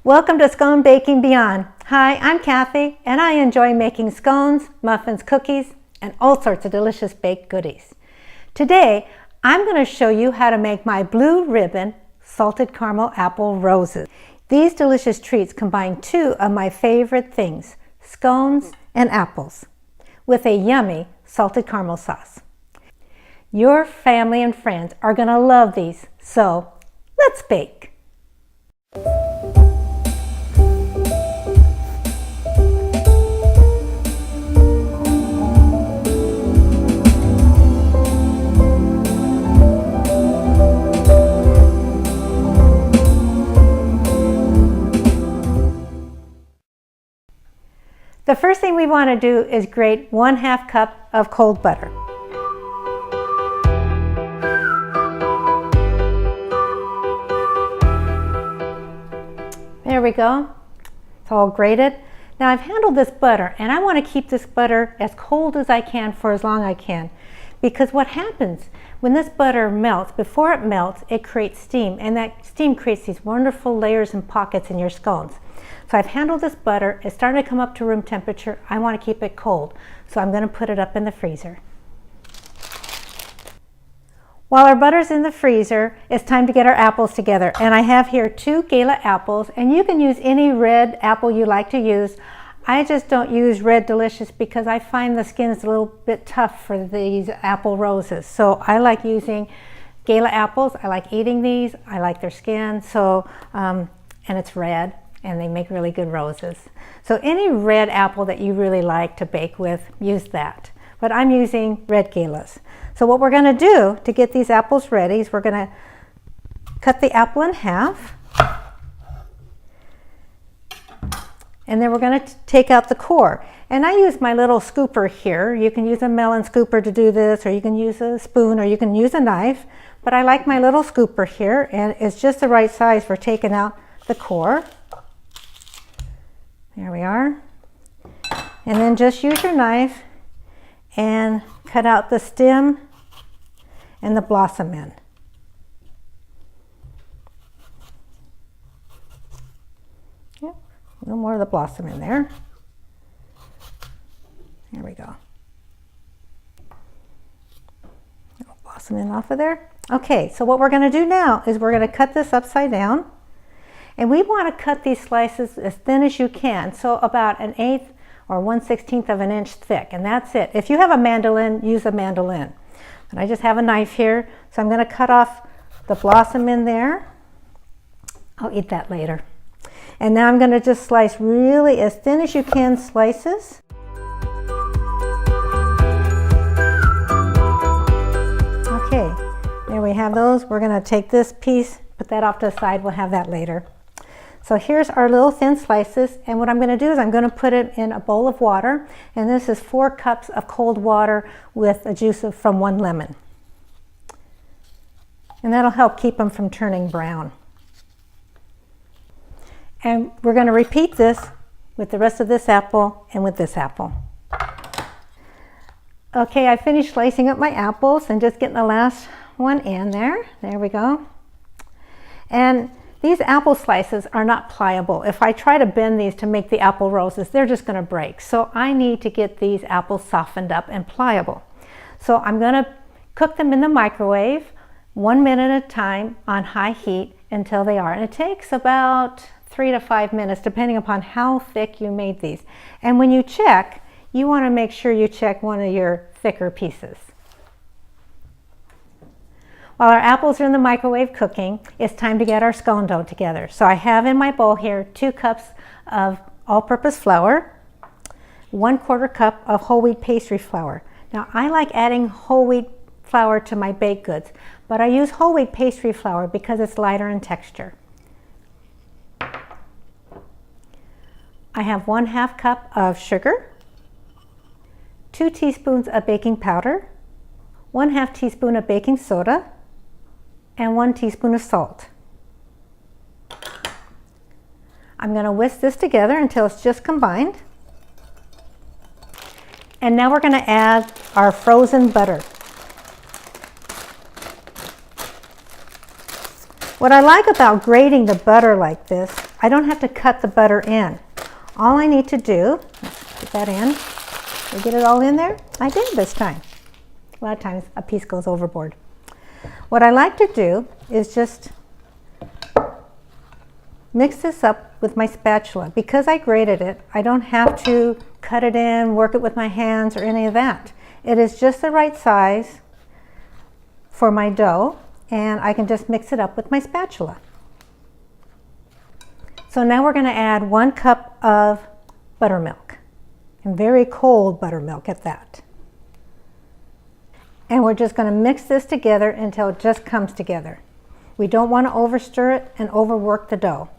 Welcome to Scone Baking Beyond. Hi, I'm Kathy, and I enjoy making scones, muffins, cookies, and all sorts of delicious baked goodies. Today, I'm going to show you how to make my blue ribbon salted caramel apple roses. These delicious treats combine two of my favorite things, scones and apples, with a yummy salted caramel sauce. Your family and friends are going to love these, so let's bake. The first thing we want to do is grate 1/2 cup of cold butter. There we go. It's all grated. Now I've handled this butter, and I want to keep this butter as cold as I can for as long as I can. Because what happens when this butter melts, before it melts, it creates steam, and that steam creates these wonderful layers and pockets in your scones. So I've handled this butter. It's starting to come up to room temperature. I want to keep it cold, so I'm going to put it up in the freezer. While our butter's in the freezer, it's time to get our apples together. And I have here 2 Gala apples, and you can use any red apple you like to use. I just don't use Red Delicious because I find the skin is a little bit tough for these apple roses. So I like using Gala apples. I like eating these. I like their skin. So, and it's red, and they make really good roses. So any red apple that you really like to bake with, use that. But I'm using red Galas. So what we're going to do to get these apples ready is we're going to cut the apple in half. And then we're going to take out the core. And I use my little scooper here. You can use a melon scooper to do this, or you can use a spoon, or you can use a knife. But I like my little scooper here, and it's just the right size for taking out the core. There we are. And then just use your knife and cut out the stem and the blossom end. Yep, a little more of the blossom in there. There we go. Little blossom end off of there. Okay, so what we're going to do now is we're going to cut this upside down. And we want to cut these slices as thin as you can, so about 1/8 or 1/16 of an inch thick, and that's it. If you have a mandolin, use a mandolin. But I just have a knife here, so I'm going to cut off the blossom in there. I'll eat that later. And now I'm going to just slice really as thin as you can slices. Okay, there we have those. We're going to take this piece, put that off to the side. We'll have that later. So here's our little thin slices, and what I'm going to do is I'm going to put it in a bowl of water, and this is 4 cups of cold water with a juice from 1 lemon. And that'll help keep them from turning brown. And we're going to repeat this with the rest of this apple and with this apple. Okay, I finished slicing up my apples and just getting the last one in there. There we go. And these apple slices are not pliable. If I try to bend these to make the apple roses, they're just going to break. So I need to get these apples softened up and pliable. So I'm going to cook them in the microwave 1 minute at a time on high heat until they are. And it takes about 3 to 5 minutes depending upon how thick you made these. And when you check, you want to make sure you check one of your thicker pieces. While our apples are in the microwave cooking, it's time to get our scone dough together. So I have in my bowl here 2 cups of all-purpose flour, 1/4 cup of whole wheat pastry flour. Now I like adding whole wheat flour to my baked goods, but I use whole wheat pastry flour because it's lighter in texture. I have 1/2 cup of sugar, 2 teaspoons of baking powder, 1/2 teaspoon of baking soda, and 1 teaspoon of salt. I'm going to whisk this together until it's just combined. And now we're going to add our frozen butter. What I like about grating the butter like this I don't have to cut the butter in. All I need to do, let's get that in. Did I get it all in there? I did this time. A lot of times a piece goes overboard. What I like to do is just mix this up with my spatula. Because I grated it, I don't have to cut it in, work it with my hands or any of that. It is just the right size for my dough, and I can just mix it up with my spatula. So now we're going to add 1 cup of buttermilk, and very cold buttermilk at that. And we're just going to mix this together until it just comes together. We don't want to overstir it and overwork the dough.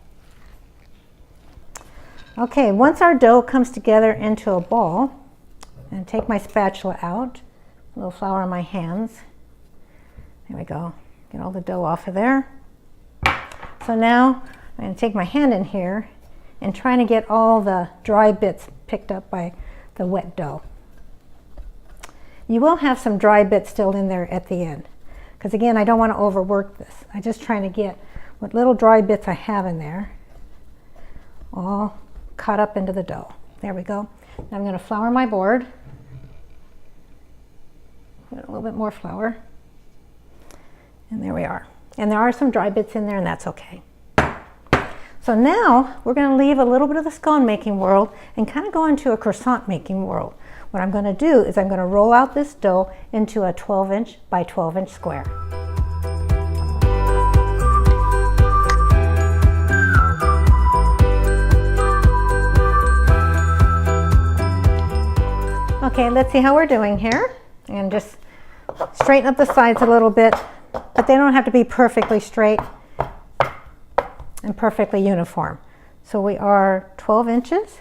Okay, once our dough comes together into a ball, and take my spatula out, a little flour on my hands. There we go. Get all the dough off of there. So now I'm going to take my hand in here and trying to get all the dry bits picked up by the wet dough. You will have some dry bits still in there at the end, because again, I don't want to overwork this. I'm just trying to get what little dry bits I have in there all cut up into the dough. There we go. Now I'm going to flour my board. Put a little bit more flour. And there we are. And there are some dry bits in there, and that's okay. So now we're going to leave a little bit of the scone making world and kind of go into a croissant making world. What I'm going to do is I'm going to roll out this dough into a 12-inch by 12-inch square. Okay, let's see how we're doing here. And just straighten up the sides a little bit, but they don't have to be perfectly straight and perfectly uniform. So we are 12 inches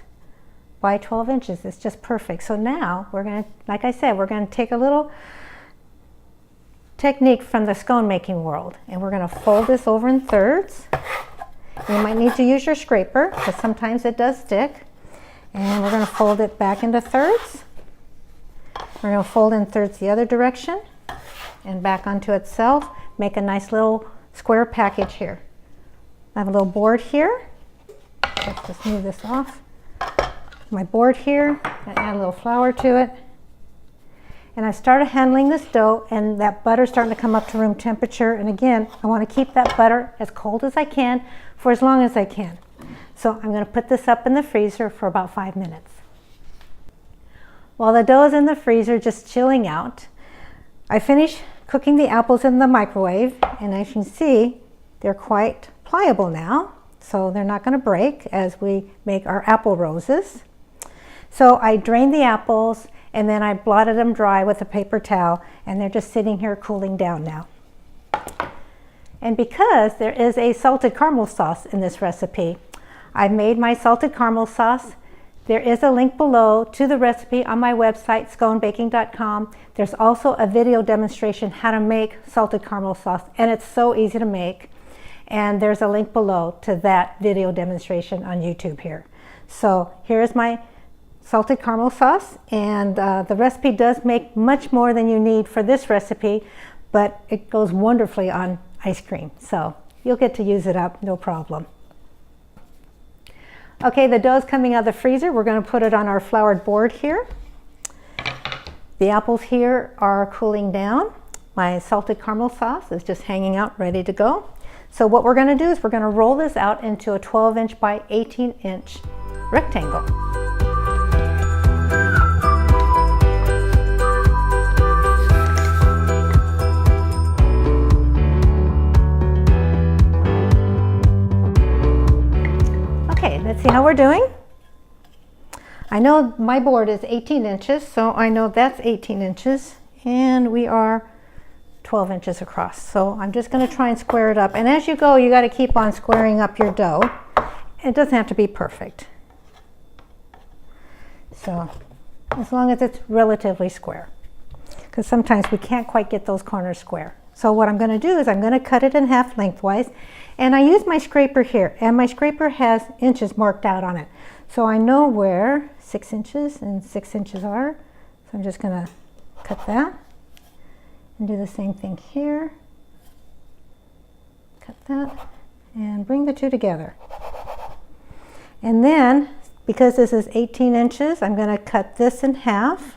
by 12 inches. It's just perfect. So now we're going to, like I said, we're going to take a little technique from the scone making world, and we're going to fold this over in thirds. You might need to use your scraper because sometimes it does stick. And we're going to fold it back into thirds. We're going to fold in thirds the other direction and back onto itself. Make a nice little square package here. I have a little board here. Let's just move this off. My board here, and add a little flour to it. And I started handling this dough, and that butter's starting to come up to room temperature. And again, I want to keep that butter as cold as I can for as long as I can. So I'm going to put this up in the freezer for about 5 minutes. While the dough is in the freezer just chilling out, I finished cooking the apples in the microwave, and as you can see, they're quite pliable now, so they're not going to break as we make our apple roses. So I drained the apples, and then I blotted them dry with a paper towel, and they're just sitting here cooling down now. And because there is a salted caramel sauce in this recipe, I made my salted caramel sauce. There is a link below to the recipe on my website, sconebaking.com. There's also a video demonstration how to make salted caramel sauce, and it's so easy to make. And there's a link below to that video demonstration on YouTube here. So here's my salted caramel sauce, and the recipe does make much more than you need for this recipe, but it goes wonderfully on ice cream. So you'll get to use it up, no problem. Okay, the dough's coming out of the freezer. We're going to put it on our floured board here. The apples here are cooling down. My salted caramel sauce is just hanging out, ready to go. So what we're going to do is we're going to roll this out into a 12-inch by 18-inch rectangle. Let's see how we're doing. I know my board is 18 inches, so I know that's 18 inches, and we are 12 inches across. So I'm just going to try and square it up. And as you go, you got to keep on squaring up your dough. It doesn't have to be perfect. So as long as it's relatively square, because sometimes we can't quite get those corners square. So what I'm going to do is I'm going to cut it in half lengthwise, and I use my scraper here, and my scraper has inches marked out on it. So I know where 6 inches and 6 inches are. So I'm just going to cut that and do the same thing here. Cut that and bring the two together. And then, because this is 18 inches, I'm going to cut this in half,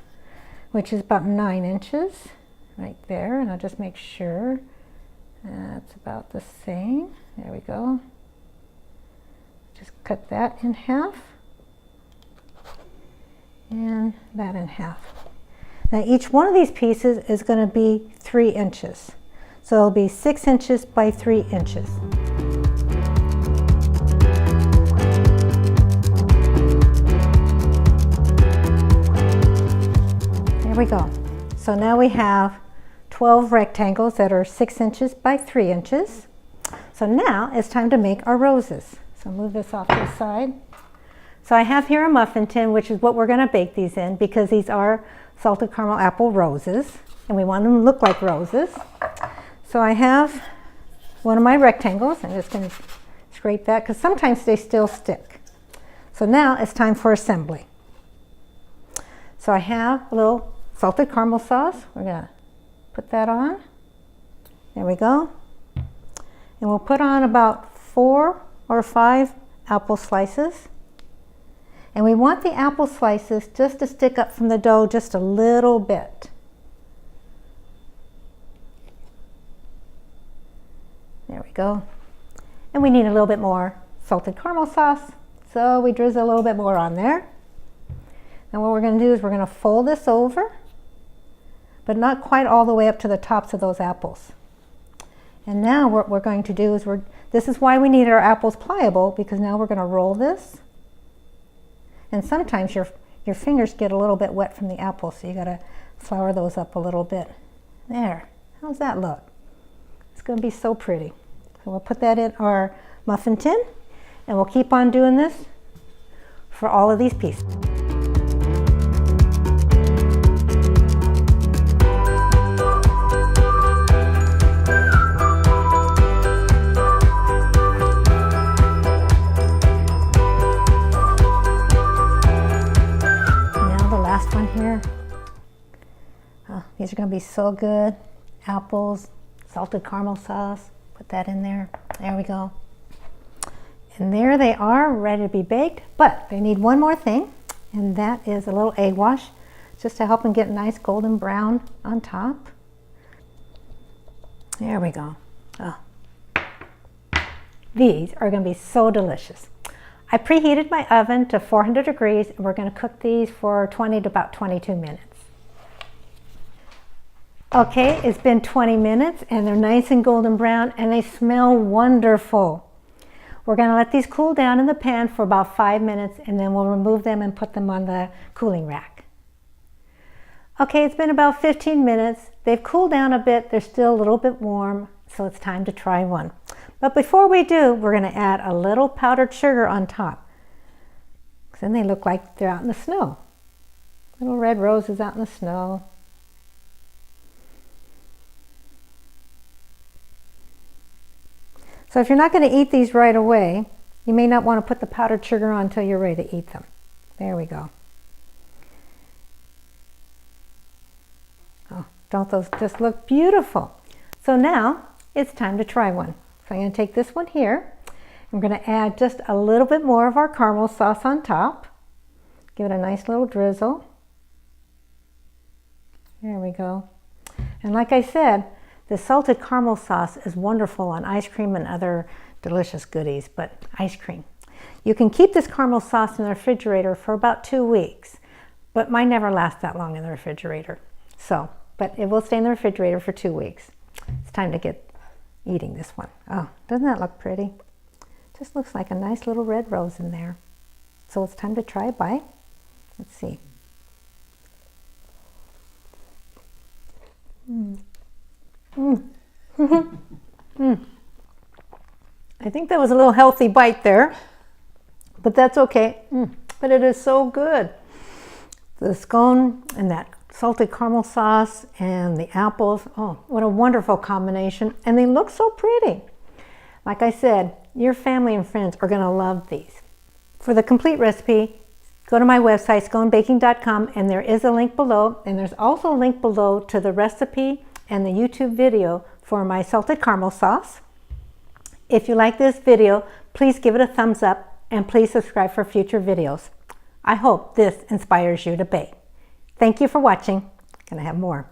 which is about 9 inches right there. And I'll just make sure that's about the same. There we go. Just cut that in half and that in half. Now each one of these pieces is going to be 3 inches. So it'll be 6 inches by 3 inches. There we go. So now we have 12 rectangles that are 6 inches by 3 inches. So now it's time to make our roses. So move this off to the side. So I have here a muffin tin, which is what we're going to bake these in, because these are salted caramel apple roses and we want them to look like roses. So I have one of my rectangles. I'm just going to scrape that because sometimes they still stick. So now it's time for assembly. So I have a little salted caramel sauce. We're going to put that on. There we go. And we'll put on about 4 or 5 apple slices. And we want the apple slices just to stick up from the dough just a little bit. There we go. And we need a little bit more salted caramel sauce, so we drizzle a little bit more on there. And what we're going to do is we're going to fold this over, but not quite all the way up to the tops of those apples. And now what we're going to do is this is why we need our apples pliable, because now we're going to roll this. And sometimes your fingers get a little bit wet from the apple, so you got to flour those up a little bit. There. How's that look? It's going to be so pretty. So we'll put that in our muffin tin, and we'll keep on doing this for all of these pieces. One here. Oh, these are going to be so good. Apples, salted caramel sauce. Put that in there. There we go. And there they are, ready to be baked. But they need one more thing, and that is a little egg wash, just to help them get nice golden brown on top. There we go. Oh. These are going to be so delicious. I preheated my oven to 400 degrees, and we're going to cook these for 20 to about 22 minutes. Okay, it's been 20 minutes, and they're nice and golden brown, and they smell wonderful. We're going to let these cool down in the pan for about 5 minutes, and then we'll remove them and put them on the cooling rack. Okay, it's been about 15 minutes. They've cooled down a bit. They're still a little bit warm, so it's time to try one. But before we do, we're going to add a little powdered sugar on top. Because then they look like they're out in the snow. Little red roses out in the snow. So if you're not going to eat these right away, you may not want to put the powdered sugar on until you're ready to eat them. There we go. Oh, don't those just look beautiful? So now it's time to try one. So I'm going to take this one here. I'm going to add just a little bit more of our caramel sauce on top. Give it a nice little drizzle. There we go. And like I said, the salted caramel sauce is wonderful on ice cream and other delicious goodies, but ice cream. You can keep this caramel sauce in the refrigerator for about 2 weeks, but mine never lasts that long in the refrigerator. So, but it will stay in the refrigerator for 2 weeks. It's time to get eating this one. Oh, doesn't that look pretty? Just looks like a nice little red rose in there. So it's time to try a bite. Let's see. I think that was a little healthy bite there, but that's okay. But it is so good. The scone and that salted caramel sauce and the apples. Oh, what a wonderful combination. And they look so pretty. Like I said, your family and friends are going to love these. For the complete recipe, go to my website, sconebaking.com, and there is a link below. And there's also a link below to the recipe and the YouTube video for my salted caramel sauce. If you like this video, please give it a thumbs up and please subscribe for future videos. I hope this inspires you to bake. Thank you for watching. Gonna have more.